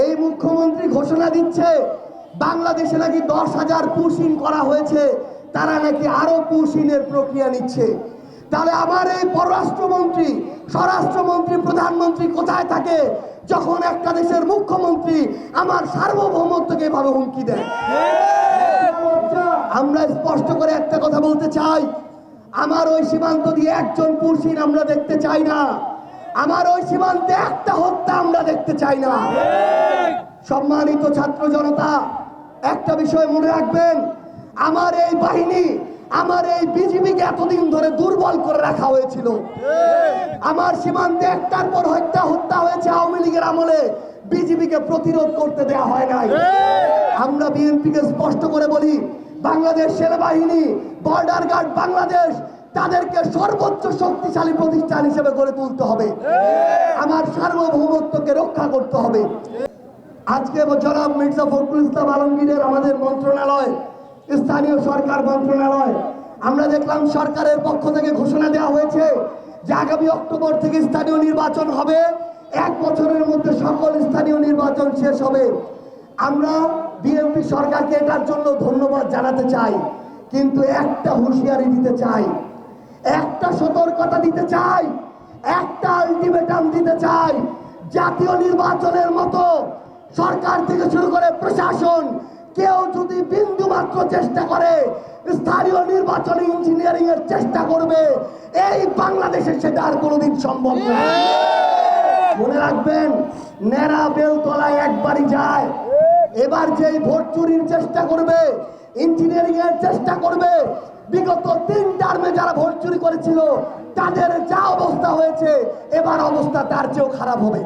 এই মুখ্যমন্ত্রী ঘোষণা দিচ্ছে বাংলাদেশে নাকি 10,000 পুশিন করা হয়েছে, তারা নাকি আরো পুশিনের প্রক্রিয়া নিচ্ছে। তাহলে আমার এই পররাষ্ট্রমন্ত্রী, স্বরাষ্ট্রমন্ত্রী, প্রধানমন্ত্রী কোথায় থাকে যখন একটা দেশের মুখ্যমন্ত্রী আমার সার্বভৌমত্বকে এভাবে হুমকি দেয়? আমরা স্পষ্ট করে একটা কথা বলতে চাই, আমার ওই সীমান্ত দিয়ে একজন পুশিন আমরা দেখতে চাই না, আমার ওই সীমান্তে একটা হত্যা আমরা দেখতে চাই না। সম্মানিত ছাত্র জনতা, একটা বিষয় মনে রাখবেন, আমার এই বাহিনী, আমার এই বিজিবিকে এতদিন ধরে দুর্বল করে রাখা হয়েছিল। আমার সীমান্তে একটার পর হত্যা হয়েছে আওয়ামী লীগের আমলে, বিজিবিকে প্রতিরোধ করতে দেওয়া হয় নাই। আমরা বিএনপিকে স্পষ্ট করে বলি, বাংলাদেশ সেনাবাহিনী, বর্ডার গার্ড বাংলাদেশ, তাদেরকে সর্বোচ্চ শক্তিশালী প্রতিষ্ঠান হিসেবে গড়ে তুলতে হবে। আমার সার্বভৌমত্বকে রক্ষা করতে হবে। আজকে জনাব মির্জা ফখরুল ইসলাম আলমগীরের আমাদের মন্ত্রণালয়, স্থানীয় সরকার মন্ত্রণালয়, আমরা দেখলাম সরকারের পক্ষ থেকে ঘোষণা দেওয়া হয়েছে যে আগামী অক্টোবর থেকে স্থানীয় নির্বাচন হবে, 1 বছরের মধ্যে সকল স্থানীয় নির্বাচন শেষ হবে। আমরা বিএনপি সরকারকে এটার জন্য ধন্যবাদ জানাতে চাই, কিন্তু একটা হুঁশিয়ারি দিতে চাই, একটা সতর্কতা দিতে চাই, একটা আলটিমেটাম দিতে চাই। জাতীয় নির্বাচনের মতো সরকার থেকে শুরু করে প্রশাসন, কেউ যদি বিন্দু মাত্র চেষ্টা করে স্থানীয় নির্বাচনে ইঞ্জিনিয়ারিং এর চেষ্টা করবে, এই বাংলাদেশে সেটা আর কোনোদিন সম্ভব না। মনে রাখবেন, নেড়া বেলতলায় একবারই যায়। এবার যেই ভোট চুরির চেষ্টা করবে, ইঞ্জিনিয়ারিং এর চেষ্টা করবে, বিগত 3 টার্মে যারা ভোট চুরি করেছিল তাদের যা অবস্থা হয়েছে, এবার অবস্থা তার চেয়েও খারাপ হবে।